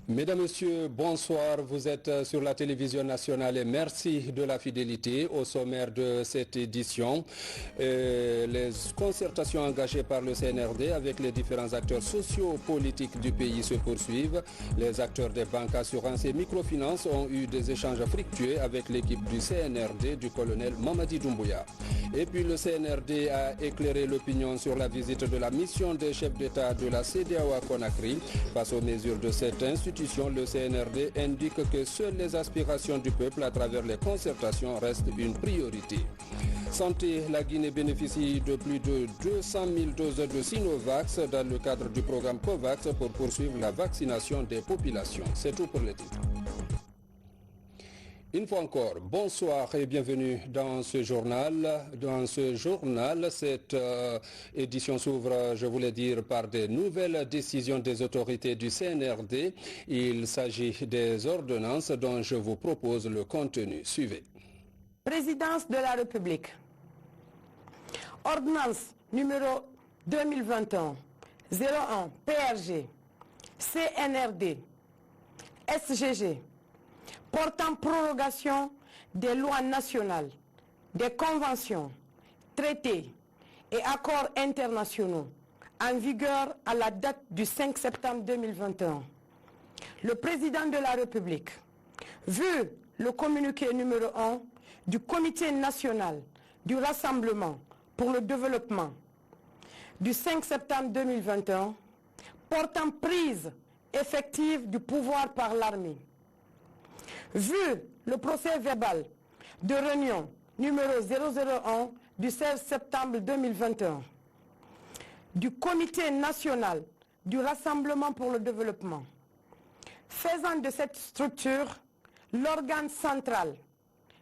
Mesdames, Messieurs, bonsoir. Vous êtes sur la télévision nationale et merci de la fidélité au sommaire de cette édition. Les concertations engagées par le CNRD avec les différents acteurs socio-politiques du pays se poursuivent. Les acteurs des banques, assurances et microfinances ont eu des échanges fructueux avec l'équipe du CNRD du colonel Mamadi Doumbouya. Et puis le CNRD a éclairé l'opinion sur la visite de la mission des chefs d'État de la CEDEAO à Conakry. Face aux mesures de cette institution, le CNRD indique que seules les aspirations du peuple à travers les concertations restent une priorité. Santé, la Guinée bénéficie de plus de 200 000 doses de Sinovac dans le cadre du programme COVAX pour poursuivre la vaccination des populations. C'est tout pour les titres. Une fois encore, bonsoir et bienvenue dans ce journal. Cette édition s'ouvre, je voulais dire, par des nouvelles décisions des autorités du CNRD. Il s'agit des ordonnances dont je vous propose le contenu. Suivez. Présidence de la République. Ordonnance numéro 2021 01 PRG CNRD SGG portant prorogation des lois nationales, des conventions, traités et accords internationaux en vigueur à la date du 5 septembre 2021. Le président de la République, vu le communiqué numéro 1 du Comité national du Rassemblement pour le développement du 5 septembre 2021, portant prise effective du pouvoir par l'armée, vu le procès verbal de réunion numéro 001 du 16 septembre 2021 du Comité national du Rassemblement pour le développement, faisant de cette structure l'organe central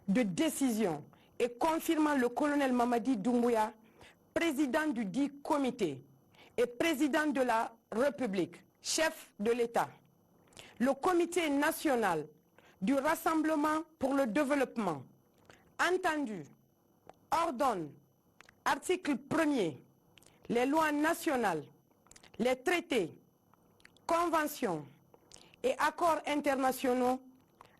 de décision et confirmant le colonel Mamadi Doumbouya, président du dit comité et président de la République, chef de l'État. Le Comité national du Rassemblement pour le développement, entendu, ordonne, article 1er, les lois nationales, les traités, conventions et accords internationaux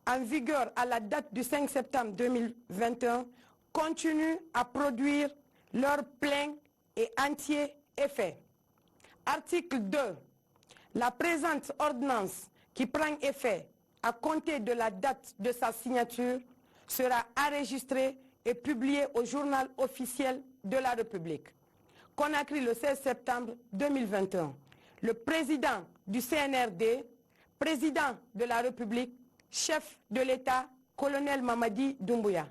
en vigueur à la date du 5 septembre 2021 continuent à produire leur plein et entier effet. Article 2. La présente ordonnance qui prend effet à compter de la date de sa signature sera enregistrée et publiée au journal officiel de la République. Conakry le 16 septembre 2021. Le président du CNRD, président de la République, chef de l'État, colonel Mamadi Doumbouya.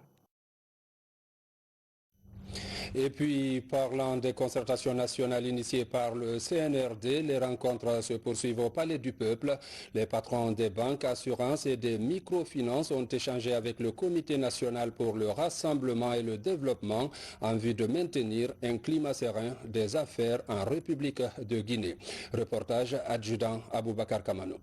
Et puis, parlant des concertations nationales initiées par le CNRD, les rencontres se poursuivent au Palais du Peuple. Les patrons des banques, assurances et des microfinances ont échangé avec le Comité national pour le rassemblement et le développement en vue de maintenir un climat serein des affaires en République de Guinée. Reportage adjudant Aboubakar Kamano.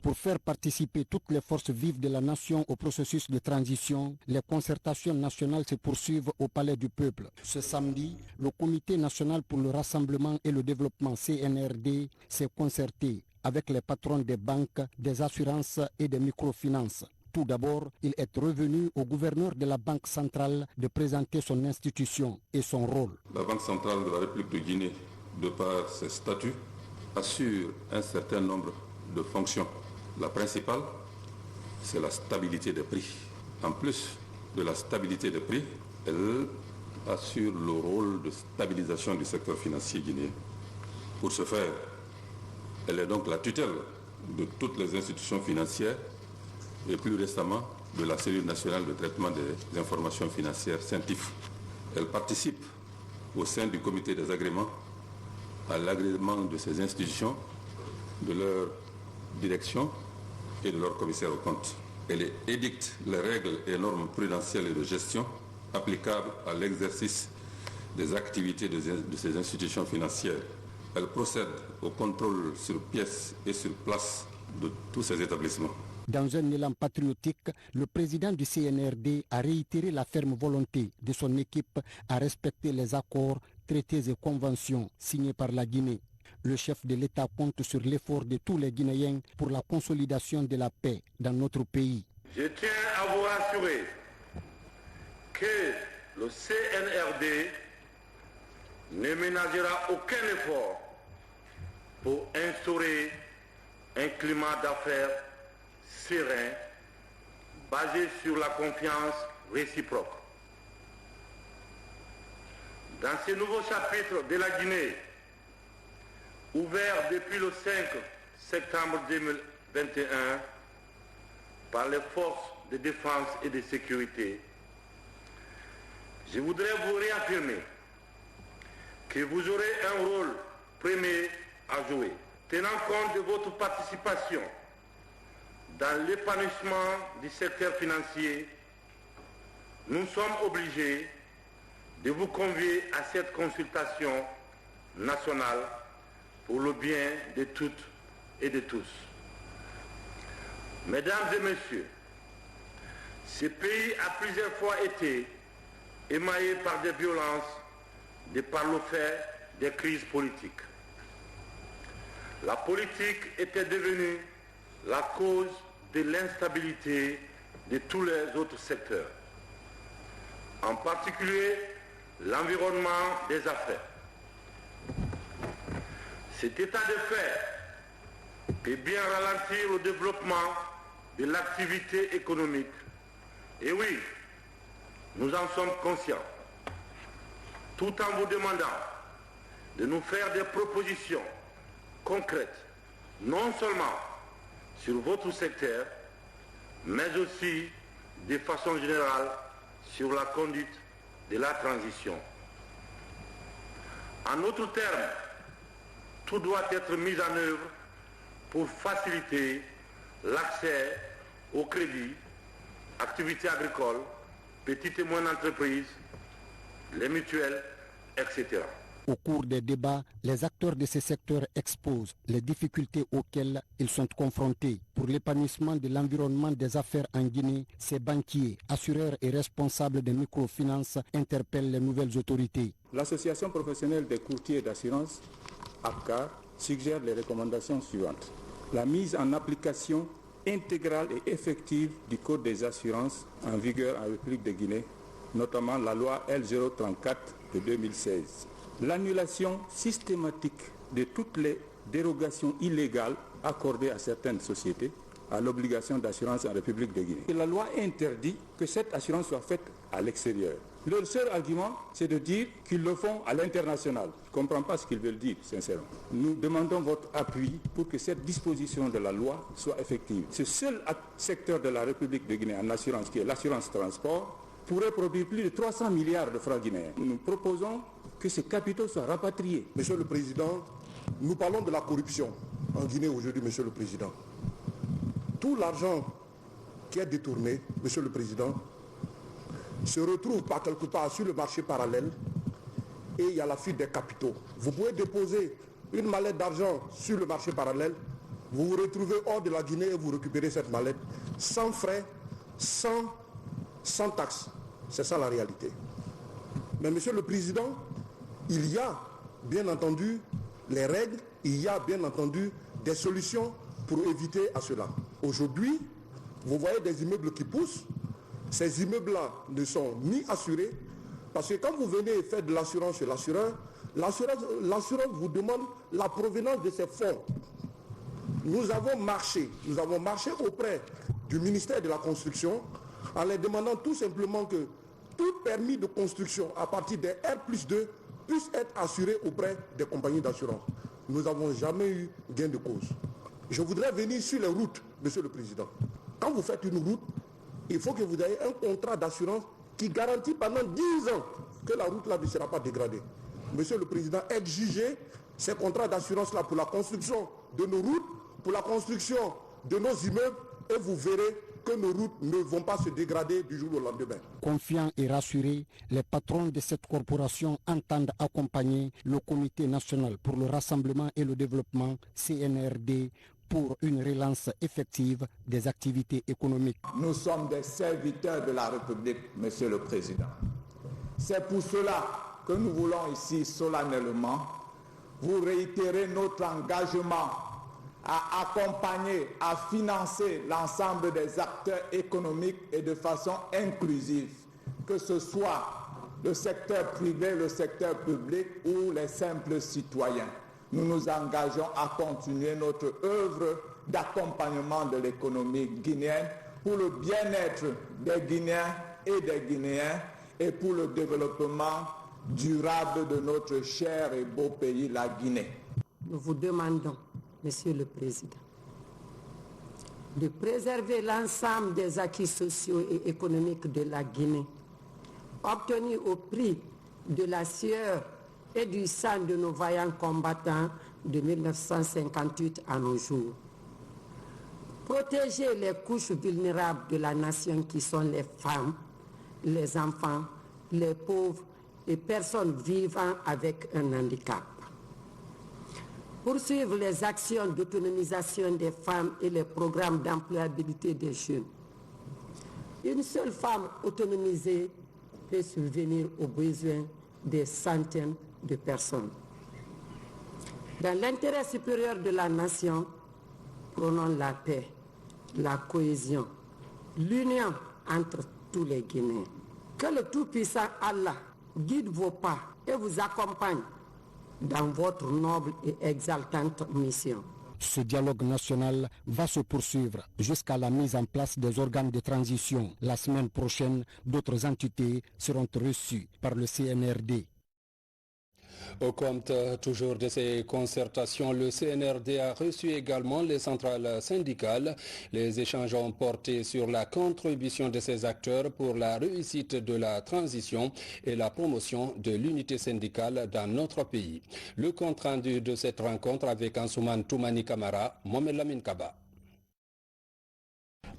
Pour faire participer toutes les forces vives de la nation au processus de transition, les concertations nationales se poursuivent au Palais du Peuple. Ce samedi, le Comité national pour le rassemblement et le développement CNRD s'est concerté avec les patrons des banques, des assurances et des microfinances. Tout d'abord, il est revenu au gouverneur de la Banque centrale de présenter son institution et son rôle. La Banque centrale de la République de Guinée, de par ses statuts, assure un certain nombre de fonctions. La principale, c'est la stabilité des prix. En plus de la stabilité des prix, elle assure le rôle de stabilisation du secteur financier guinéen. Pour ce faire, elle est donc la tutelle de toutes les institutions financières et plus récemment de la cellule nationale de traitement des informations financières, CENTIF. Elle participe au sein du comité des agréments à l'agrément de ces institutions, de leur direction et de leur commissaire aux comptes. Elle édicte les règles et normes prudentielles et de gestion applicables à l'exercice des activités de ces institutions financières. Elle procède au contrôle sur pièces et sur place de tous ces établissements. Dans un élan patriotique, le président du CNRD a réitéré la ferme volonté de son équipe à respecter les accords, traités et conventions signés par la Guinée. Le chef de l'État compte sur l'effort de tous les Guinéens pour la consolidation de la paix dans notre pays. Je tiens à vous rassurer que le CNRD ne ménagera aucun effort pour instaurer un climat d'affaires serein basé sur la confiance réciproque. Dans ce nouveau chapitre de la Guinée, ouvert depuis le 5 septembre 2021 par les forces de défense et de sécurité, je voudrais vous réaffirmer que vous aurez un rôle premier à jouer. Tenant compte de votre participation dans l'épanouissement du secteur financier, nous sommes obligés de vous convier à cette consultation nationale pour le bien de toutes et de tous. Mesdames et messieurs, ce pays a plusieurs fois été émaillé par des violences, de par le fait des crises politiques. La politique était devenue la cause de l'instabilité de tous les autres secteurs, en particulier l'environnement des affaires. Cet état de fait peut bien ralentir le développement de l'activité économique. Et oui, nous en sommes conscients, tout en vous demandant de nous faire des propositions concrètes, non seulement sur votre secteur, mais aussi de façon générale sur la conduite de la transition. En d'autres termes, tout doit être mis en œuvre pour faciliter l'accès au crédit, activités agricoles, petites et moyennes entreprises, les mutuelles, etc. Au cours des débats, les acteurs de ces secteurs exposent les difficultés auxquelles ils sont confrontés. Pour l'épanouissement de l'environnement des affaires en Guinée, ces banquiers, assureurs et responsables des microfinances interpellent les nouvelles autorités. L'Association professionnelle des courtiers d'assurance, APCA, suggère les recommandations suivantes. La mise en application intégrale et effective du Code des assurances en vigueur en République de Guinée, notamment la loi L034 de 2016. L'annulation systématique de toutes les dérogations illégales accordées à certaines sociétés à l'obligation d'assurance en République de Guinée. Et la loi interdit que cette assurance soit faite à l'extérieur. Leur seul argument, c'est de dire qu'ils le font à l'international. Je ne comprends pas ce qu'ils veulent dire, sincèrement. Nous demandons votre appui pour que cette disposition de la loi soit effective. Ce seul secteur de la République de Guinée en assurance, qui est l'assurance transport, pourrait produire plus de 300 milliards de francs guinéens. Nous proposons que ces capitaux soient rapatriés. Monsieur le Président, nous parlons de la corruption en Guinée aujourd'hui, Monsieur le Président. Tout l'argent qui est détourné, Monsieur le Président, se retrouve par quelque part sur le marché parallèle et il y a la fuite des capitaux. Vous pouvez déposer une mallette d'argent sur le marché parallèle, vous vous retrouvez hors de la Guinée et vous récupérez cette mallette sans frais, sans taxes. C'est ça la réalité. Mais Monsieur le Président, il y a bien entendu les règles, il y a bien entendu des solutions pour éviter à cela. Aujourd'hui, vous voyez des immeubles qui poussent. Ces immeubles-là ne sont ni assurés, parce que quand vous venez faire de l'assurance chez l'assureur, l'assurance vous demande la provenance de ces fonds. Nous avons marché auprès du ministère de la Construction en leur demandant tout simplement que tout permis de construction à partir des R+2 puisse être assuré auprès des compagnies d'assurance. Nous n'avons jamais eu gain de cause. Je voudrais venir sur les routes, Monsieur le Président. Quand vous faites une route, il faut que vous ayez un contrat d'assurance qui garantit pendant 10 ans que la route là ne sera pas dégradée. Monsieur le Président, exigez ces contrats d'assurance là pour la construction de nos routes, pour la construction de nos immeubles, et vous verrez que nos routes ne vont pas se dégrader du jour au lendemain. Confiants et rassurés, les patrons de cette corporation entendent accompagner le Comité national pour le rassemblement et le développement, CNRD, pour une relance effective des activités économiques. Nous sommes des serviteurs de la République, Monsieur le Président. C'est pour cela que nous voulons ici solennellement vous réitérer notre engagement à accompagner, à financer l'ensemble des acteurs économiques et de façon inclusive, que ce soit le secteur privé, le secteur public ou les simples citoyens. Nous nous engageons à continuer notre œuvre d'accompagnement de l'économie guinéenne pour le bien-être des Guinéens et des Guinéens et pour le développement durable de notre cher et beau pays, la Guinée. Nous vous demandons, Monsieur le Président, de préserver l'ensemble des acquis sociaux et économiques de la Guinée, obtenus au prix de la sueur et du sang de nos vaillants combattants de 1958 à nos jours. Protéger les couches vulnérables de la nation qui sont les femmes, les enfants, les pauvres et personnes vivant avec un handicap. Poursuivre les actions d'autonomisation des femmes et les programmes d'employabilité des jeunes. Une seule femme autonomisée peut subvenir aux besoins des centaines de personnes. Dans l'intérêt supérieur de la nation, prônons la paix, la cohésion, l'union entre tous les Guinéens. Que le Tout-Puissant Allah guide vos pas et vous accompagne dans votre noble et exaltante mission. Ce dialogue national va se poursuivre jusqu'à la mise en place des organes de transition. La semaine prochaine, d'autres entités seront reçues par le CNRD. Au compte toujours de ces concertations, le CNRD a reçu également les centrales syndicales. Les échanges ont porté sur la contribution de ces acteurs pour la réussite de la transition et la promotion de l'unité syndicale dans notre pays. Le compte rendu de cette rencontre avec Ansouman Toumani Kamara, Mohamed Lamine Kaba.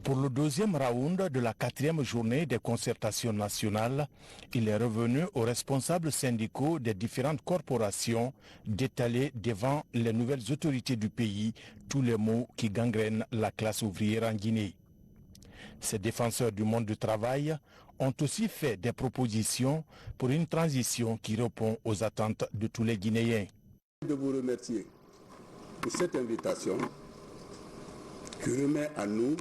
Pour le deuxième round de la 4e journée des concertations nationales, il est revenu aux responsables syndicaux des différentes corporations d'étaler devant les nouvelles autorités du pays tous les maux qui gangrènent la classe ouvrière en Guinée. Ces défenseurs du monde du travail ont aussi fait des propositions pour une transition qui répond aux attentes de tous les Guinéens. Je vous remercier pour cette invitation qui remet à nous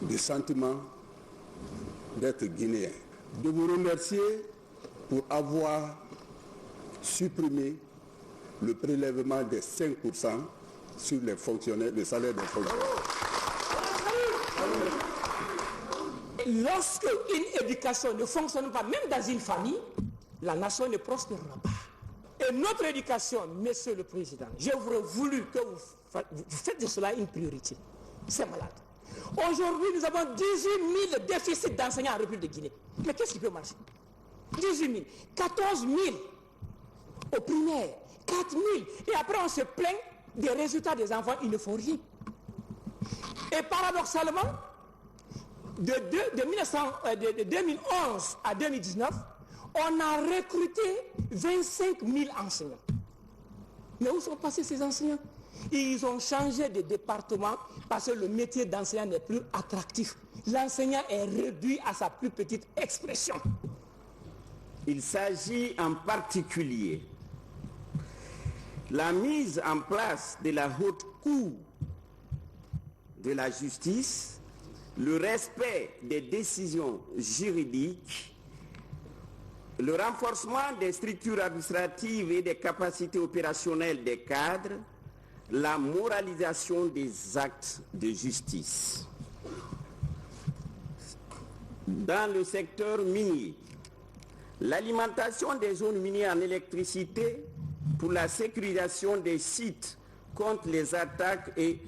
le sentiment d'être guinéen. De vous remercier pour avoir supprimé le prélèvement des 5% sur les fonctionnaires, le salaire des fonctionnaires. Lorsque une éducation ne fonctionne pas, même dans une famille, la nation ne prospérera pas. Et notre éducation, Monsieur le Président, j'aurais voulu que vous faites de cela une priorité. C'est malade. Aujourd'hui, nous avons 18 000 déficits d'enseignants en République de Guinée. Mais qu'est-ce qui peut marcher? 18 000, 14 000 au primaire, 4 000. Et après, on se plaint des résultats des enfants, ils ne font rien. Et paradoxalement, de 2011 à 2019, on a recruté 25 000 enseignants. Mais où sont passés ces enseignants? Ils ont changé de département parce que le métier d'enseignant n'est plus attractif. L'enseignant est réduit à sa plus petite expression. Il s'agit en particulier de la mise en place de la haute cour de la justice, le respect des décisions juridiques, le renforcement des structures administratives et des capacités opérationnelles des cadres, la moralisation des actes de justice. Dans le secteur minier, l'alimentation des zones minières en électricité pour la sécurisation des sites contre les attaques et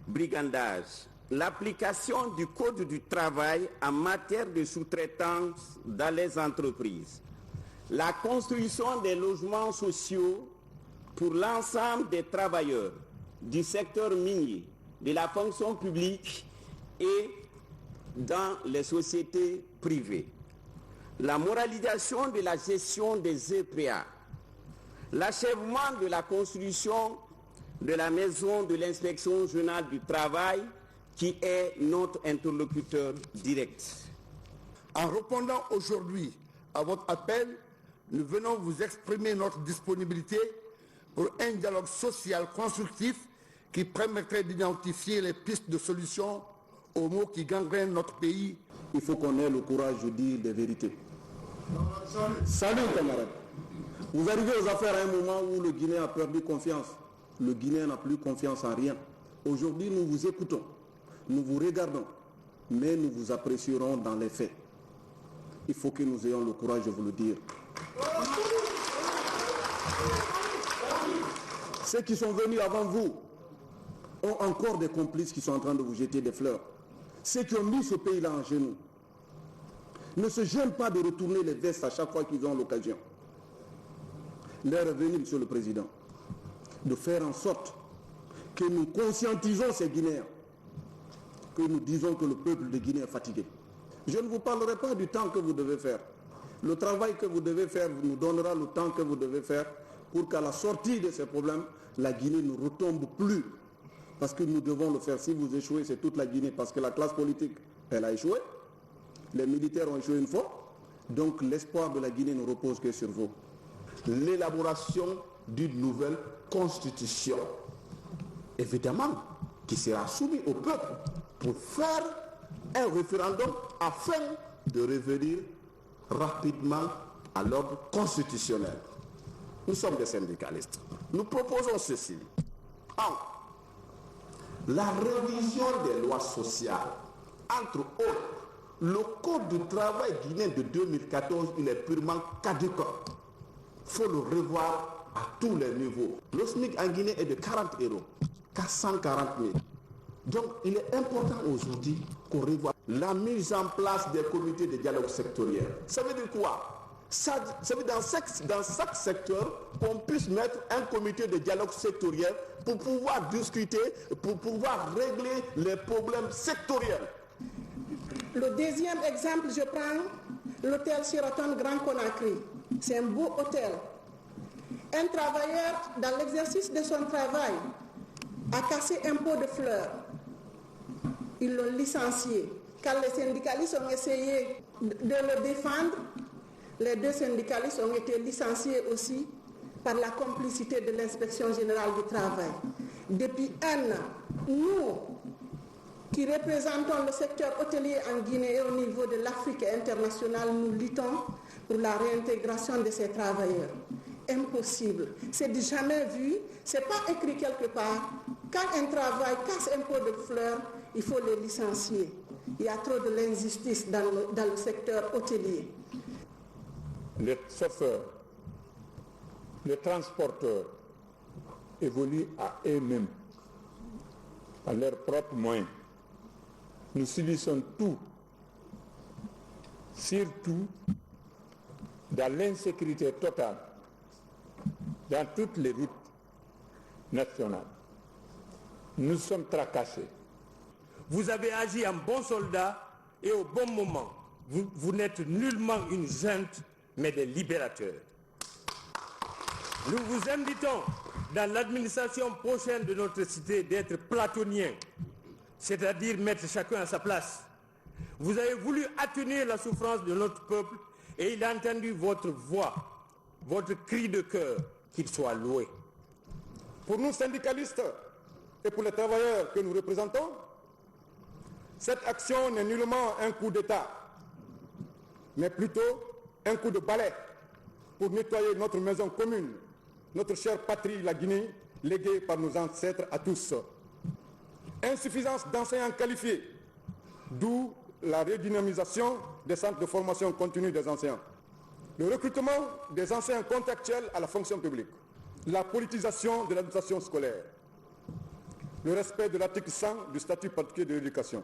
brigandages, l'application du Code du travail en matière de sous-traitance dans les entreprises, la construction des logements sociaux pour l'ensemble des travailleurs du secteur minier, de la fonction publique et dans les sociétés privées, la moralisation de la gestion des EPA, l'achèvement de la construction de la maison de l'inspection générale du travail qui est notre interlocuteur direct. En répondant aujourd'hui à votre appel, nous venons vous exprimer notre disponibilité pour un dialogue social constructif qui permettrait d'identifier les pistes de solutions aux maux qui gangrènent notre pays. Il faut qu'on ait le courage de dire des vérités. Salut camarades. Vous arrivez aux affaires à un moment où le Guinéen a perdu confiance. Le Guinéen n'a plus confiance en rien. Aujourd'hui, nous vous écoutons, nous vous regardons, mais nous vous apprécierons dans les faits. Il faut que nous ayons le courage de vous le dire. Ceux qui sont venus avant vous ont encore des complices qui sont en train de vous jeter des fleurs. Ceux qui ont mis ce pays-là en genoux ne se gênent pas de retourner les vestes à chaque fois qu'ils ont l'occasion. L'heure est venue, Monsieur le Président, de faire en sorte que nous conscientisons ces Guinéens, que nous disons que le peuple de Guinée est fatigué. Je ne vous parlerai pas du temps que vous devez faire. Le travail que vous devez faire nous donnera le temps que vous devez faire pour qu'à la sortie de ces problèmes, la Guinée ne retombe plus. Parce que nous devons le faire. Si vous échouez, c'est toute la Guinée. Parce que la classe politique, elle a échoué. Les militaires ont échoué une fois. Donc l'espoir de la Guinée ne repose que sur vous. L'élaboration d'une nouvelle constitution, évidemment, qui sera soumise au peuple pour faire un référendum afin de revenir rapidement à l'ordre constitutionnel. Nous sommes des syndicalistes. Nous proposons ceci. La révision des lois sociales, entre autres, le Code du travail guinéen de 2014, il est purement caduc. Il faut le revoir à tous les niveaux. Le SMIC en Guinée est de 40 €, 440 000. Donc il est important aujourd'hui qu'on revoie la mise en place des comités de dialogue sectoriel. Ça veut dire quoi? Ça veut dire dans chaque secteur qu'on puisse mettre un comité de dialogue sectoriel pour pouvoir discuter, pour pouvoir régler les problèmes sectoriels. Le deuxième exemple, je prends l'hôtel Sheraton Grand Conakry. C'est un beau hôtel. Un travailleur, dans l'exercice de son travail, a cassé un pot de fleurs. Ils l'ont licencié. Quand les syndicalistes ont essayé de le défendre, les deux syndicalistes ont été licenciés aussi par la complicité de l'inspection générale du travail. Depuis un an, nous, qui représentons le secteur hôtelier en Guinée et au niveau de l'Afrique internationale, nous luttons pour la réintégration de ces travailleurs. Impossible. C'est jamais vu, c'est pas écrit quelque part. Quand un travail casse un pot de fleurs, il faut les licencier. Il y a trop de l'injustice dans le secteur hôtelier. Les chauffeurs, les transporteurs évoluent à eux-mêmes, à leurs propres moyens. Nous subissons tout, surtout dans l'insécurité totale, dans toutes les routes nationales. Nous sommes tracassés. Vous avez agi en bon soldat et au bon moment. Vous n'êtes nullement une junte, mais des libérateurs. Nous vous invitons, dans l'administration prochaine de notre cité, d'être platoniens, c'est-à-dire mettre chacun à sa place. Vous avez voulu atténuer la souffrance de notre peuple et il a entendu votre voix, votre cri de cœur, qu'il soit loué. Pour nous syndicalistes et pour les travailleurs que nous représentons, cette action n'est nullement un coup d'État, mais plutôt un coup de balai pour nettoyer notre maison commune, notre chère patrie, la Guinée, léguée par nos ancêtres à tous. Insuffisance d'enseignants qualifiés, d'où la redynamisation des centres de formation continue des enseignants. Le recrutement des enseignants contractuels à la fonction publique. La politisation de l'administration scolaire. Le respect de l'article 100 du statut particulier de l'éducation,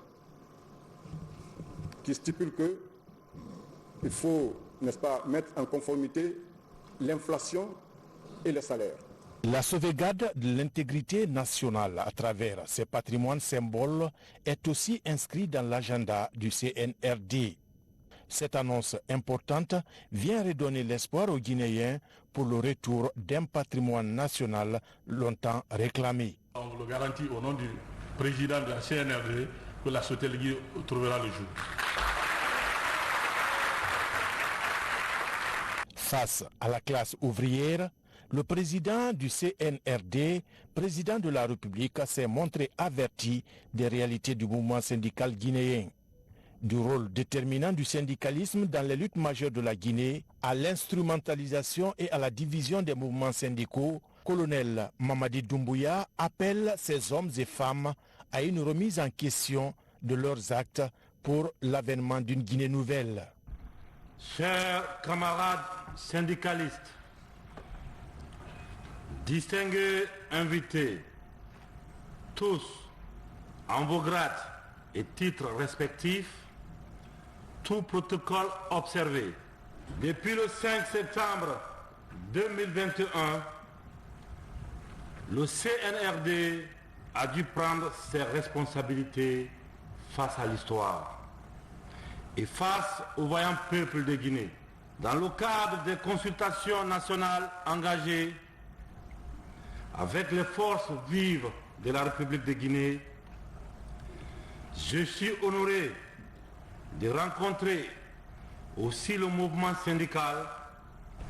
qui stipule qu'il faut, n'est-ce pas, mettre en conformité l'inflation et les salaires. La sauvegarde de l'intégrité nationale à travers ces patrimoines symboles est aussi inscrite dans l'agenda du CNRD. Cette annonce importante vient redonner l'espoir aux Guinéens pour le retour d'un patrimoine national longtemps réclamé. On vous le garantit au nom du président de la CNRD que la sauvegarde trouvera le jour. Face à la classe ouvrière, Le président du CNRD, président de la République, s'est montré averti des réalités du mouvement syndical guinéen. Du rôle déterminant du syndicalisme dans les luttes majeures de la Guinée, à l'instrumentalisation et à la division des mouvements syndicaux, colonel Mamadi Doumbouya appelle ces hommes et femmes à une remise en question de leurs actes pour l'avènement d'une Guinée nouvelle. Chers camarades syndicalistes, distingués invités, tous en vos grades et titres respectifs, tout protocole observé. Depuis le 5 septembre 2021, le CNRD a dû prendre ses responsabilités face à l'histoire et face au vaillant peuple de Guinée. Dans le cadre des consultations nationales engagées avec les forces vives de la République de Guinée, je suis honoré de rencontrer aussi le mouvement syndical,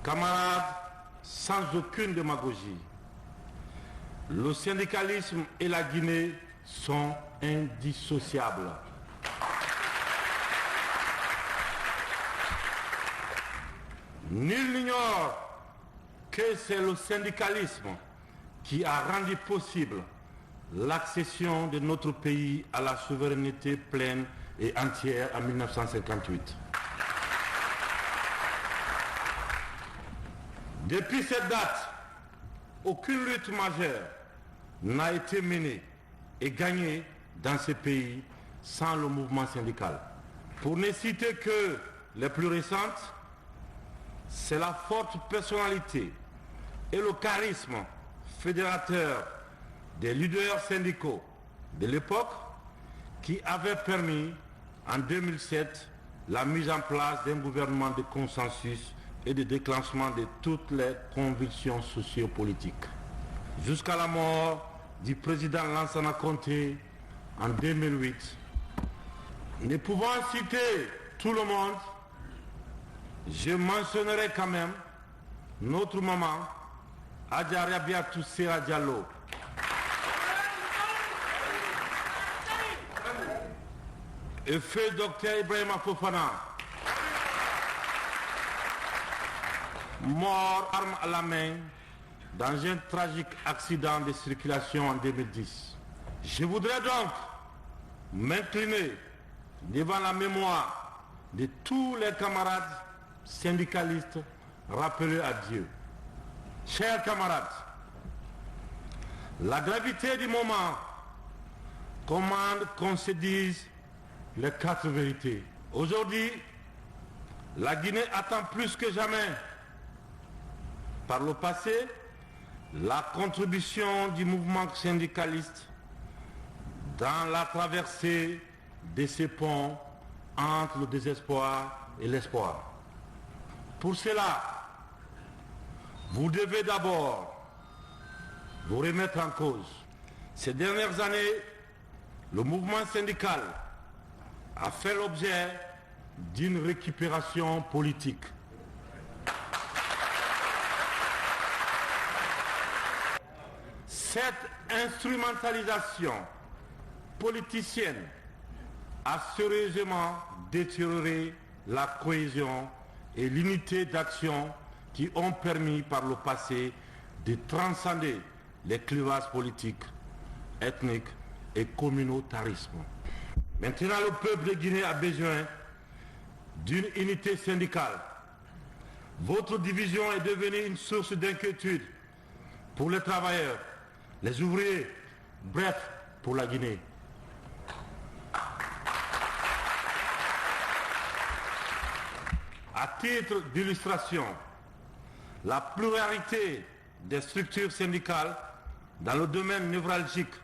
camarades sans aucune démagogie. Le syndicalisme et la Guinée sont indissociables. Nul n'ignore que c'est le syndicalisme qui a rendu possible l'accession de notre pays à la souveraineté pleine et entière en 1958. Depuis cette date, aucune lutte majeure n'a été menée et gagnée dans ce pays sans le mouvement syndical. Pour ne citer que les plus récentes, c'est la forte personnalité et le charisme fédérateur des leaders syndicaux de l'époque qui avaient permis en 2007 la mise en place d'un gouvernement de consensus et de déclenchement de toutes les convictions sociopolitiques. Jusqu'à la mort du président Lansana Conté en 2008. Ne pouvant citer tout le monde, je mentionnerai quand même notre maman, Adja Rabiatou Sera Diallo, et feu Dr Ibrahima Fofana, mort arme à la main dans un tragique accident de circulation en 2010. Je voudrais donc m'incliner devant la mémoire de tous les camarades syndicalistes rappelés à Dieu. Chers camarades, la gravité du moment commande qu'on se dise les quatre vérités. Aujourd'hui, la Guinée attend plus que jamais, par le passé, la contribution du mouvement syndicaliste dans la traversée de ces ponts entre le désespoir et l'espoir. Pour cela, vous devez d'abord vous remettre en cause. Ces dernières années, le mouvement syndical a fait l'objet d'une récupération politique. Cette instrumentalisation politicienne a sérieusement détérioré la cohésion et l'unité d'action qui ont permis par le passé de transcender les clivages politiques, ethniques et communautarisme. Maintenant, le peuple de Guinée a besoin d'une unité syndicale. Votre division est devenue une source d'inquiétude pour les travailleurs, les ouvriers, bref, pour la Guinée. À titre d'illustration, la pluralité des structures syndicales dans le domaine névralgique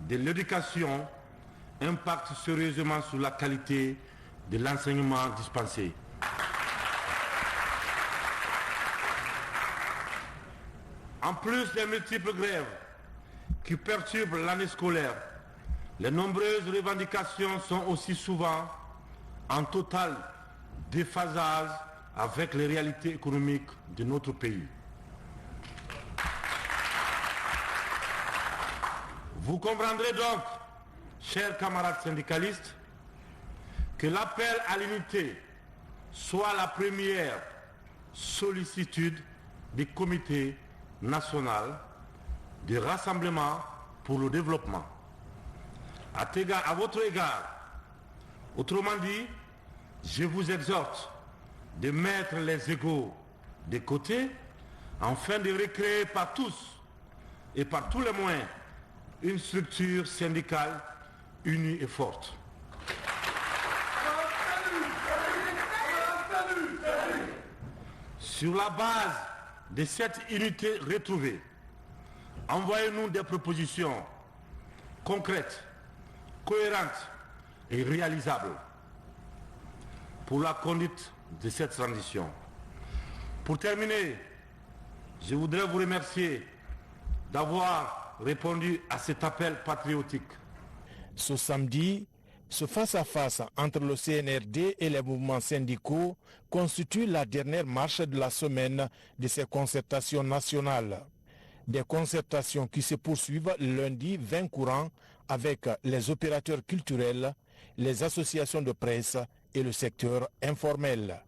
de l'éducation impacte sérieusement sur la qualité de l'enseignement dispensé. En plus des multiples grèves qui perturbent l'année scolaire, les nombreuses revendications sont aussi souvent en total déphasage avec les réalités économiques de notre pays. Vous comprendrez donc, chers camarades syndicalistes, que l'appel à l'unité soit la première sollicitude du comité national de rassemblement pour le développement. À votre égard, autrement dit, je vous exhorte de mettre les égos de côté afin de recréer par tous et par tous les moyens une structure syndicale unie et forte. Sur la base de cette unité retrouvée, envoyez-nous des propositions concrètes, cohérentes et réalisables pour la conduite de cette transition. Pour terminer, je voudrais vous remercier d'avoir répondu à cet appel patriotique. Ce samedi, ce face-à-face entre le CNRD et les mouvements syndicaux constitue la dernière marche de la semaine de ces concertations nationales. Des concertations qui se poursuivent lundi 20 courant avec les opérateurs culturels, les associations de presse et le secteur informel.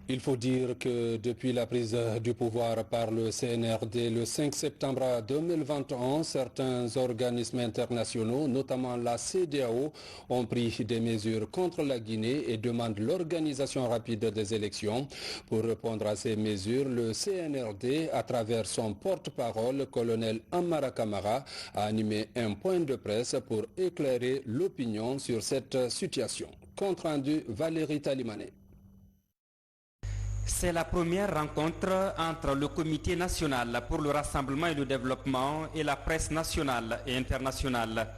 Il faut dire que depuis la prise du pouvoir par le CNRD le 5 septembre 2021, certains organismes internationaux, notamment la CEDEAO, ont pris des mesures contre la Guinée et demandent l'organisation rapide des élections. Pour répondre à ces mesures, le CNRD, à travers son porte-parole, le colonel Amara Kamara, a animé un point de presse pour éclairer l'opinion sur cette situation. Compte rendu Valérie Talimane. C'est la première rencontre entre le Comité national pour le rassemblement et le développement et la presse nationale et internationale.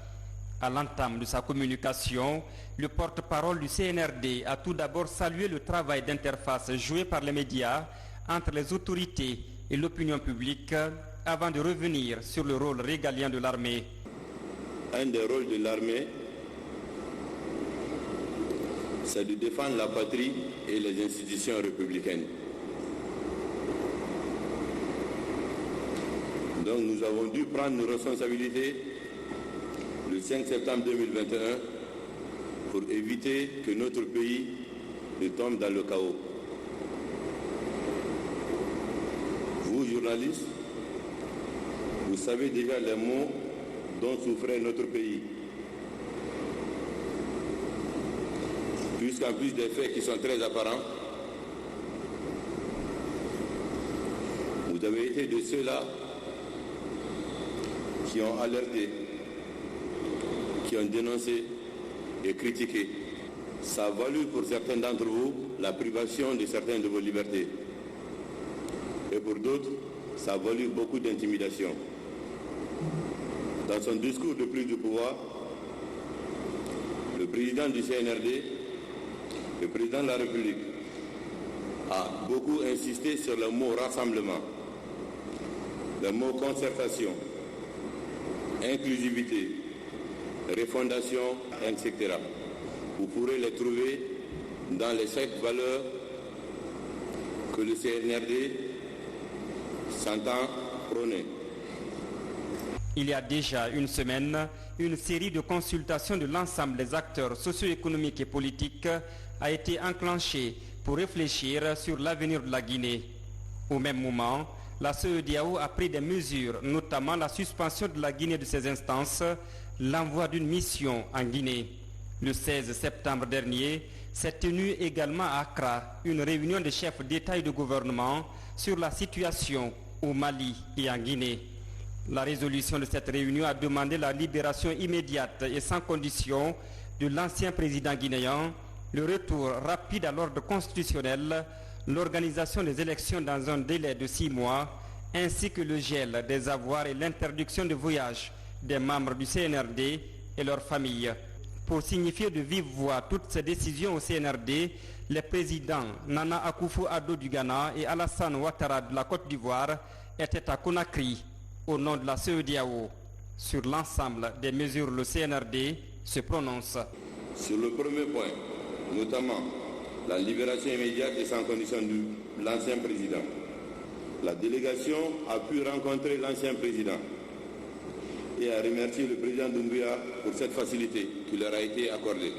À l'entame de sa communication, le porte-parole du CNRD a tout d'abord salué le travail d'interface joué par les médias entre les autorités et l'opinion publique avant de revenir sur le rôle régalien de l'armée. Un des rôles de l'armée, c'est de défendre la patrie et les institutions républicaines. Donc nous avons dû prendre nos responsabilités le 5 septembre 2021 pour éviter que notre pays ne tombe dans le chaos. Vous, journalistes, vous savez déjà les maux dont souffrait notre pays. Puisqu'en plus des faits qui sont très apparents, vous avez été de ceux-là qui ont alerté, qui ont dénoncé et critiqué. Ça a valu pour certains d'entre vous la privation de certaines de vos libertés. Et pour d'autres, ça a valu beaucoup d'intimidation. Dans son discours de prise de pouvoir, le président du CNRD, le président de la République, a beaucoup insisté sur le mot rassemblement, le mot concertation, inclusivité, refondation, etc. Vous pourrez les trouver dans les 5 valeurs que le CNRD s'entend prôner. Il y a déjà une semaine, une série de consultations de l'ensemble des acteurs socio-économiques et politiques a été enclenchée pour réfléchir sur l'avenir de la Guinée. Au même moment, la CEDEAO a pris des mesures, notamment la suspension de la Guinée de ses instances, l'envoi d'une mission en Guinée. Le 16 septembre dernier, s'est tenue également à Accra une réunion des chefs d'État et de gouvernement sur la situation au Mali et en Guinée. La résolution de cette réunion a demandé la libération immédiate et sans condition de l'ancien président guinéen, le retour rapide à l'ordre constitutionnel, l'organisation des élections dans un délai de 6 mois, ainsi que le gel des avoirs et l'interdiction de voyage des membres du CNRD et leurs familles. Pour signifier de vive voix toutes ces décisions au CNRD, les présidents Nana Akufo-Addo du Ghana et Alassane Ouattara de la Côte d'Ivoire étaient à Conakry au nom de la CEDEAO. Sur l'ensemble des mesures, le CNRD se prononce. Sur le premier point, notamment la libération immédiate et sans condition de l'ancien président, la délégation a pu rencontrer l'ancien président et à remercier le président Doumbouya pour cette facilité qui leur a été accordée.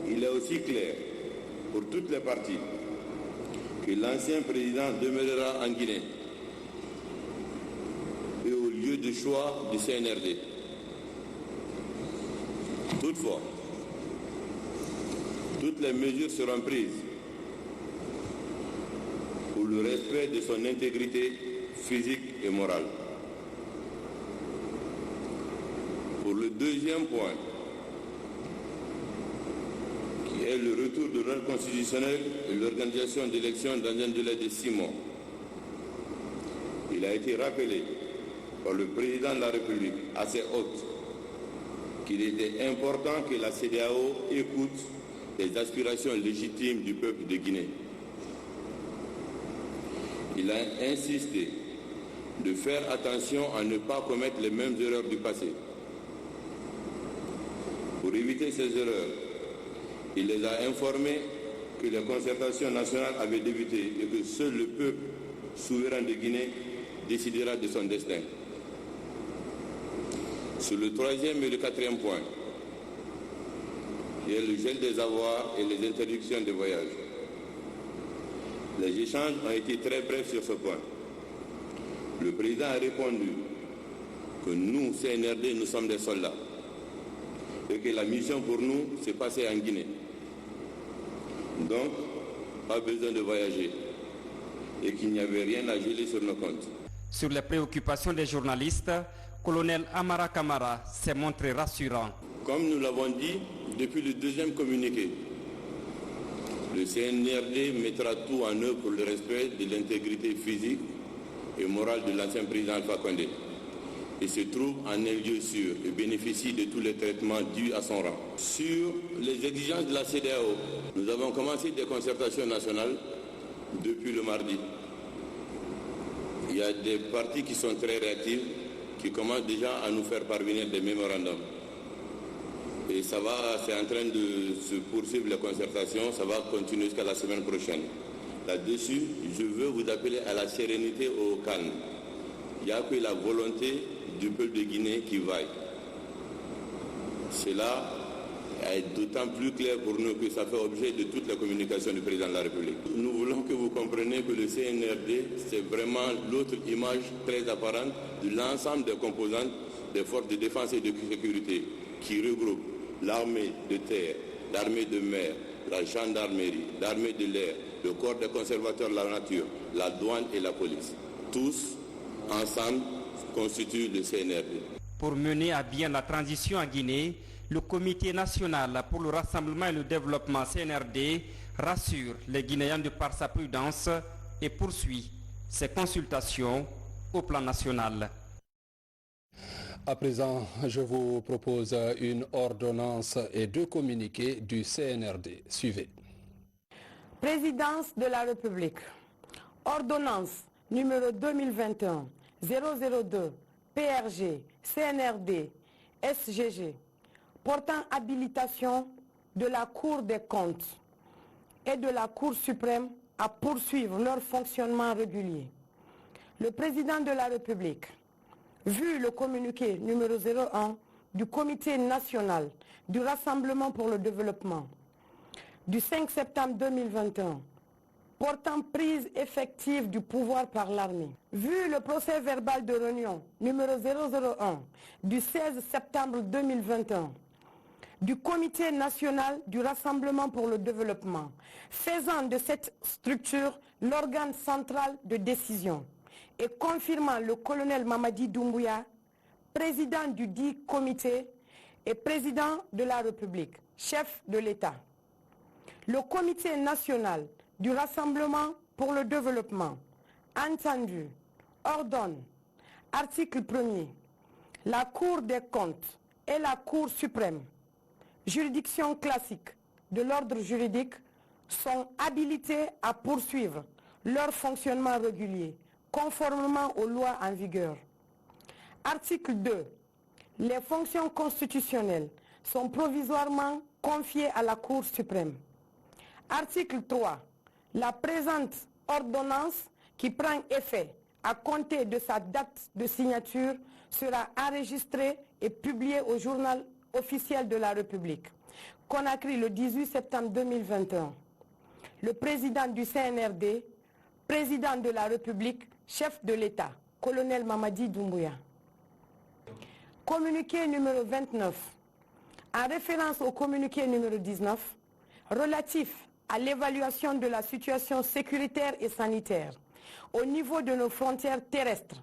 Il est aussi clair pour toutes les parties que l'ancien président demeurera en Guinée et au lieu de choix du CNRD. Toutefois, toutes les mesures seront prises pour le respect de son intégrité physique et morale. Pour le deuxième point, qui est le retour de l'ordre constitutionnel et l'organisation d'élections dans un délai de 6 mois, il a été rappelé par le président de la République assez haute qu'il était important que la CEDEAO écoute les aspirations légitimes du peuple de Guinée. Il a insisté de faire attention à ne pas commettre les mêmes erreurs du passé. Pour éviter ces erreurs, il les a informés que les concertations nationales avaient débuté et que seul le peuple souverain de Guinée décidera de son destin. Sur le troisième et le quatrième point, il y a le gel des avoirs et les interdictions de voyage. Les échanges ont été très brefs sur ce point. Le président a répondu que nous, CNRD, nous sommes des soldats et que la mission pour nous, c'est passer en Guinée. Donc, pas besoin de voyager et qu'il n'y avait rien à geler sur nos comptes. Sur les préoccupations des journalistes, colonel Amara Kamara s'est montré rassurant. Comme nous l'avons dit depuis le deuxième communiqué, le CNRD mettra tout en œuvre pour le respect de l'intégrité physique et morale de l'ancien président Alpha Condé. Il se trouve en un lieu sûr et bénéficie de tous les traitements dus à son rang. Sur les exigences de la CEDEAO, nous avons commencé des concertations nationales depuis le mardi. Il y a des partis qui sont très réactifs, qui commencent déjà à nous faire parvenir des mémorandums. Et ça va, c'est en train de se poursuivre les concertations, ça va continuer jusqu'à la semaine prochaine. Là-dessus, je veux vous appeler à la sérénité, au calme. Il n'y a que la volonté du peuple de Guinée qui vaille. Cela est d'autant plus clair pour nous que ça fait objet de toutes les communications du président de la République. Nous voulons que vous compreniez que le CNRD, c'est vraiment l'autre image très apparente de l'ensemble des composantes des forces de défense et de sécurité qui regroupent l'armée de terre, l'armée de mer, la gendarmerie, l'armée de l'air, le corps des conservateurs de la nature, la douane et la police. Tous, ensemble, constituent le CNRD. Pour mener à bien la transition en Guinée, le Comité national pour le rassemblement et le développement CNRD rassure les Guinéens de par sa prudence et poursuit ses consultations au plan national. À présent, je vous propose une ordonnance et 2 communiqués du CNRD. Suivez. Présidence de la République. Ordonnance numéro 2021-002 PRG CNRD SGG portant habilitation de la Cour des comptes et de la Cour suprême à poursuivre leur fonctionnement régulier. Le président de la République, vu le communiqué numéro 01 du Comité national du Rassemblement pour le développement du 5 septembre 2021, portant prise effective du pouvoir par l'armée, vu le procès verbal de réunion numéro 001 du 16 septembre 2021, du Comité national du Rassemblement pour le développement, faisant de cette structure l'organe central de décision, et confirmant le colonel Mamadi Doumbouya, président du dit comité et président de la République, chef de l'État. Le Comité national du Rassemblement pour le développement, entendu, ordonne, article 1er, la Cour des comptes et la Cour suprême, juridiction classique de l'ordre juridique, sont habilités à poursuivre leur fonctionnement régulier, conformément aux lois en vigueur. Article 2. Les fonctions constitutionnelles sont provisoirement confiées à la Cour suprême. Article 3. La présente ordonnance, qui prend effet à compter de sa date de signature, sera enregistré et publié au journal officiel de la République. Conakry, le 18 septembre 2021. Le président du CNRD, président de la République, chef de l'État, colonel Mamadi Doumbouya. Communiqué numéro 29. En référence au communiqué numéro 19, relatif à l'évaluation de la situation sécuritaire et sanitaire au niveau de nos frontières terrestres,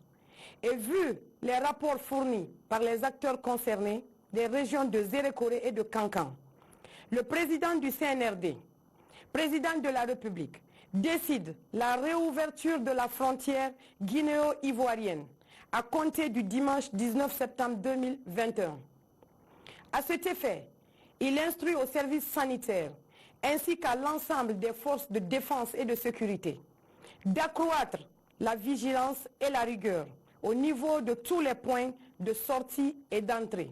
et vu les rapports fournis par les acteurs concernés des régions de Zérékoré et de Kankan, le président du CNRD, président de la République, décide la réouverture de la frontière guinéo-ivoirienne à compter du dimanche 19 septembre 2021. À cet effet, il instruit aux services sanitaires ainsi qu'à l'ensemble des forces de défense et de sécurité d'accroître la vigilance et la rigueur au niveau de tous les points de sortie et d'entrée.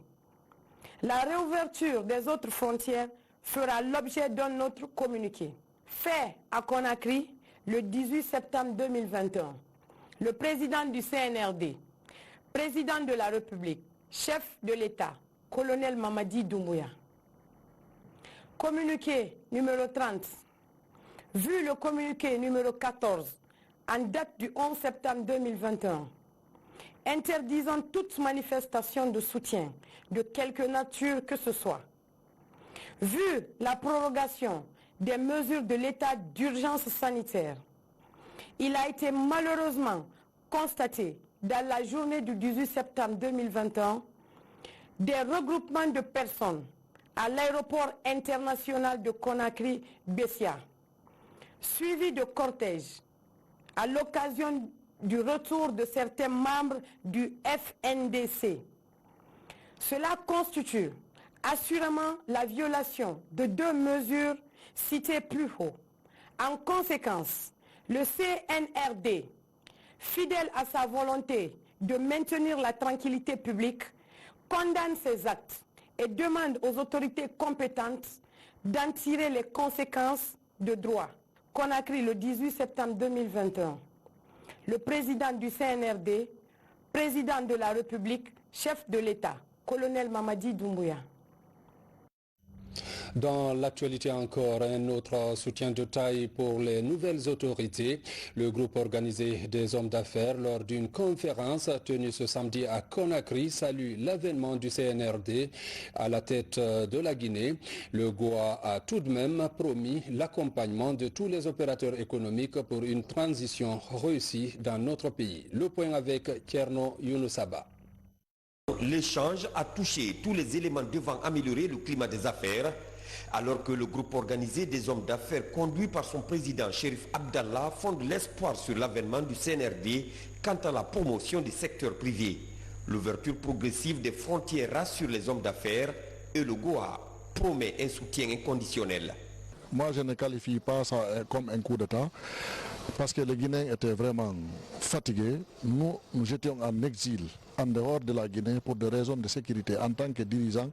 La réouverture des autres frontières fera l'objet d'un autre communiqué. Fait à Conakry le 18 septembre 2021, le président du CNRD, président de la République, chef de l'État, colonel Mamadi Doumbouya. Communiqué numéro 30. Vu le communiqué numéro 14, en date du 11 septembre 2021, interdisant toute manifestation de soutien de quelque nature que ce soit. Vu la prorogation des mesures de l'état d'urgence sanitaire, il a été malheureusement constaté dans la journée du 18 septembre 2021 des regroupements de personnes à l'aéroport international de Conakry-Bessia, suivis de cortèges à l'occasion du retour de certains membres du FNDC. Cela constitue assurément la violation de deux mesures citées plus haut. En conséquence, le CNRD, fidèle à sa volonté de maintenir la tranquillité publique, condamne ces actes et demande aux autorités compétentes d'en tirer les conséquences de droit. Conakry, le 18 septembre 2021. Le président du CNRD, président de la République, chef de l'État, colonel Mamadi Doumbouya. Dans l'actualité encore, un autre soutien de taille pour les nouvelles autorités. Le groupe organisé des hommes d'affaires, lors d'une conférence tenue ce samedi à Conakry, salue l'avènement du CNRD à la tête de la Guinée. Le GOA a tout de même promis l'accompagnement de tous les opérateurs économiques pour une transition réussie dans notre pays. Le point avec Tierno Younoussaba. L'échange a touché tous les éléments devant améliorer le climat des affaires, alors que le groupe organisé des hommes d'affaires conduit par son président Chérif Abdallah fonde l'espoir sur l'avènement du CNRD quant à la promotion du secteur privé. L'ouverture progressive des frontières rassure les hommes d'affaires et le GOA promet un soutien inconditionnel. Moi, je ne qualifie pas ça comme un coup d'État, parce que les Guinéens étaient vraiment fatigués. Nous étions en exil, en dehors de la Guinée, pour des raisons de sécurité, en tant que dirigeants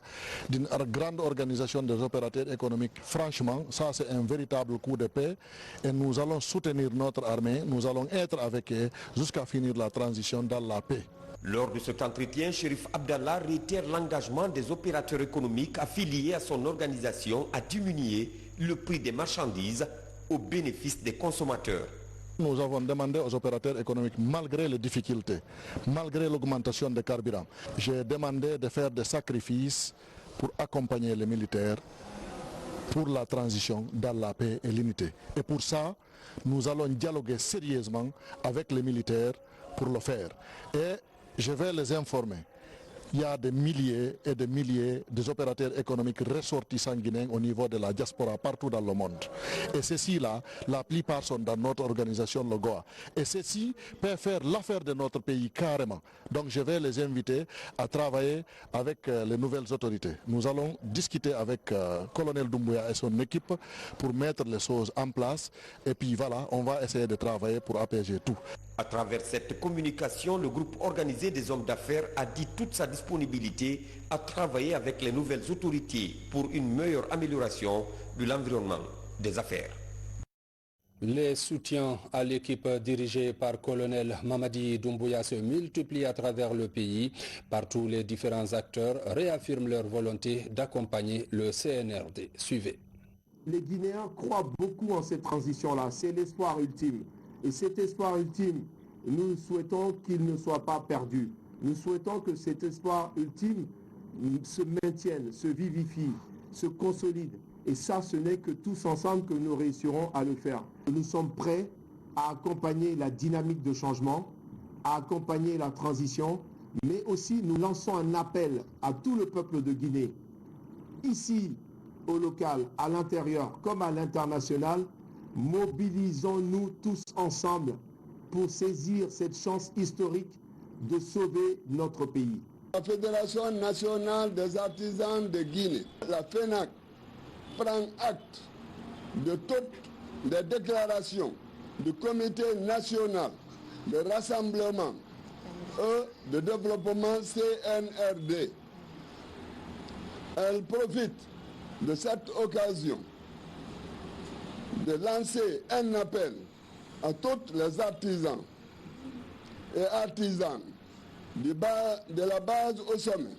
d'une grande organisation des opérateurs économiques. Franchement, ça c'est un véritable coup de paix, et nous allons soutenir notre armée, nous allons être avec eux jusqu'à finir la transition dans la paix. Lors de cet entretien, Chérif Abdallah réitère l'engagement des opérateurs économiques affiliés à son organisation à diminuer le prix des marchandises au bénéfice des consommateurs. Nous avons demandé aux opérateurs économiques, malgré les difficultés, malgré l'augmentation des carburants, j'ai demandé de faire des sacrifices pour accompagner les militaires pour la transition dans la paix et l'unité. Et pour ça, nous allons dialoguer sérieusement avec les militaires pour le faire. Et je vais les informer. Il y a des milliers et des milliers d'opérateurs économiques ressortissants guinéens au niveau de la diaspora partout dans le monde. Et ceux-ci-là, la plupart sont dans notre organisation, le GOA. Et ceux-ci peuvent faire l'affaire de notre pays carrément. Donc je vais les inviter à travailler avec les nouvelles autorités. Nous allons discuter avec colonel Doumbouya et son équipe pour mettre les choses en place. Et puis voilà, on va essayer de travailler pour apaiser tout. À travers cette communication, le groupe organisé des hommes d'affaires a dit toute sa disponibilité à travailler avec les nouvelles autorités pour une meilleure amélioration de l'environnement des affaires. Les soutiens à l'équipe dirigée par colonel Mamadi Doumbouya se multiplient à travers le pays. Partout, les différents acteurs réaffirment leur volonté d'accompagner le CNRD. Suivez. Les Guinéens croient beaucoup en cette transition-là. C'est l'espoir ultime. Et cet espoir ultime, nous souhaitons qu'il ne soit pas perdu. Nous souhaitons que cet espoir ultime se maintienne, se vivifie, se consolide. Et ça, ce n'est que tous ensemble que nous réussirons à le faire. Nous sommes prêts à accompagner la dynamique de changement, à accompagner la transition, mais aussi nous lançons un appel à tout le peuple de Guinée, ici au local, à l'intérieur comme à l'international. Mobilisons-nous tous ensemble pour saisir cette chance historique de sauver notre pays. La Fédération nationale des artisans de Guinée, la FENAC, prend acte de toutes les déclarations du Comité national de rassemblement et de développement CNRD. Elle profite de cette occasion de lancer un appel à tous les artisans et artisanes de la base au sommet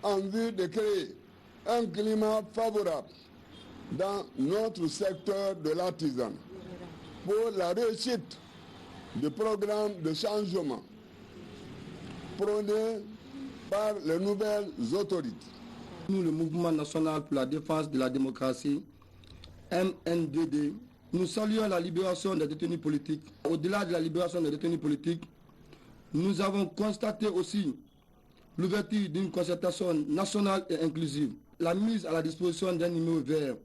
en vue de créer un climat favorable dans notre secteur de l'artisanat pour la réussite du programme de changement prôné par les nouvelles autorités. Nous, le Mouvement national pour la défense de la démocratie, MNDD, nous saluons la libération des détenus politiques. Au-delà de la libération des détenus politiques, nous avons constaté aussi l'ouverture d'une concertation nationale et inclusive. La mise à la disposition d'un numéro vert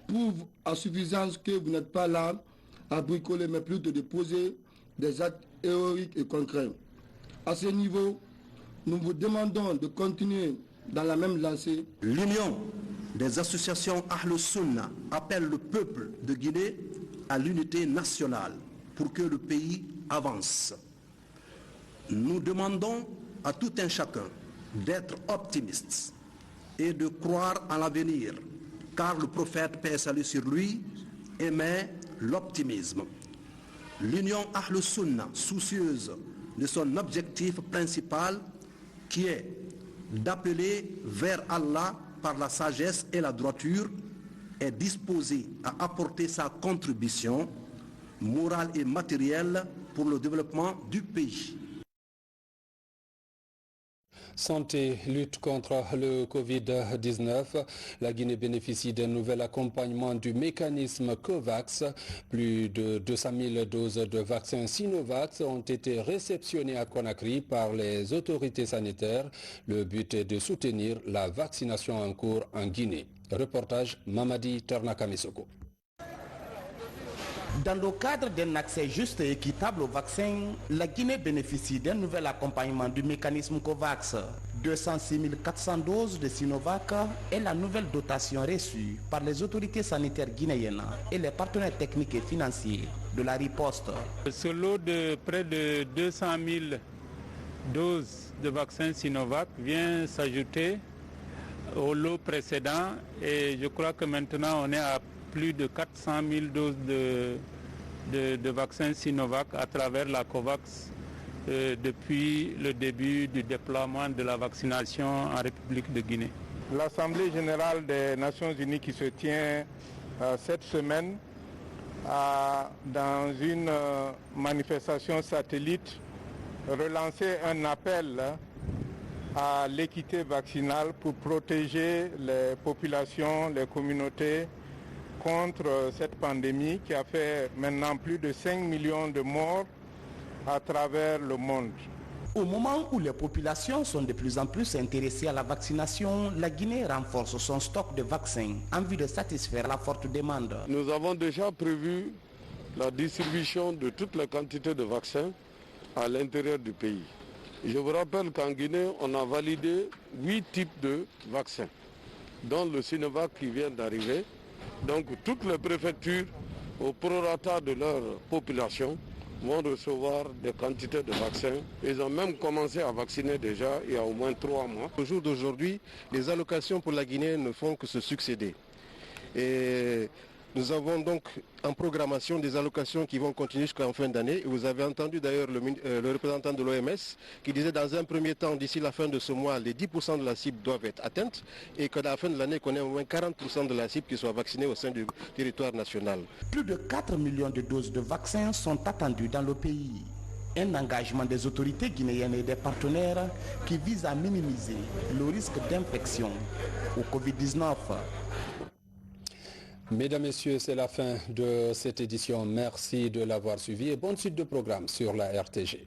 prouve à suffisance que vous n'êtes pas là à bricoler, mais plutôt de poser des actes héroïques et concrets. À ce niveau, nous vous demandons de continuer dans la même lancée. L'Union des associations Ahlus Sunna appelle le peuple de Guinée à l'unité nationale pour que le pays avance. Nous demandons à tout un chacun d'être optimiste et de croire en l'avenir, car le prophète, paix et salut sur lui, aimait l'optimisme. L'Union Ahlus Sunna, soucieuse de son objectif principal, qui est d'appeler vers Allah par la sagesse et la droiture, est disposée à apporter sa contribution morale et matérielle pour le développement du pays. Santé, lutte contre le Covid-19. La Guinée bénéficie d'un nouvel accompagnement du mécanisme COVAX. Plus de 200 000 doses de vaccins Sinovac ont été réceptionnées à Conakry par les autorités sanitaires. Le but est de soutenir la vaccination en cours en Guinée. Reportage Mamadi Ternakamisoko. Dans le cadre d'un accès juste et équitable au vaccin, la Guinée bénéficie d'un nouvel accompagnement du mécanisme COVAX. 206 400 doses de Sinovac est la nouvelle dotation reçue par les autorités sanitaires guinéennes et les partenaires techniques et financiers de la riposte. Ce lot de près de 200 000 doses de vaccin Sinovac vient s'ajouter au lot précédent et je crois que maintenant on est à plus de 400 000 doses de vaccins Sinovac à travers la COVAX depuis le début du déploiement de la vaccination en République de Guinée. L'Assemblée générale des Nations Unies qui se tient cette semaine a, dans une manifestation satellite, relancé un appel à l'équité vaccinale pour protéger les populations, les communautés contre cette pandémie qui a fait maintenant plus de 5 millions de morts à travers le monde. Au moment où les populations sont de plus en plus intéressées à la vaccination, la Guinée renforce son stock de vaccins en vue de satisfaire la forte demande. Nous avons déjà prévu la distribution de toutes les quantités de vaccins à l'intérieur du pays. Je vous rappelle qu'en Guinée, on a validé 8 types de vaccins, dont le Sinovac qui vient d'arriver. Donc toutes les préfectures, au prorata de leur population, vont recevoir des quantités de vaccins. Ils ont même commencé à vacciner déjà il y a au moins 3 mois. Au jour d'aujourd'hui, les allocations pour la Guinée ne font que se succéder. Et Nous avons donc en programmation des allocations qui vont continuer jusqu'en fin d'année. Vous avez entendu d'ailleurs le représentant de l'OMS qui disait dans un premier temps, d'ici la fin de ce mois, les 10% de la cible doivent être atteintes et qu'à la fin de l'année, qu'on ait au moins 40% de la cible qui soit vaccinée au sein du territoire national. Plus de 4 millions de doses de vaccins sont attendues dans le pays. Un engagement des autorités guinéennes et des partenaires qui vise à minimiser le risque d'infection au Covid-19. Mesdames, Messieurs, c'est la fin de cette édition. Merci de l'avoir suivi et bonne suite de programme sur la RTG.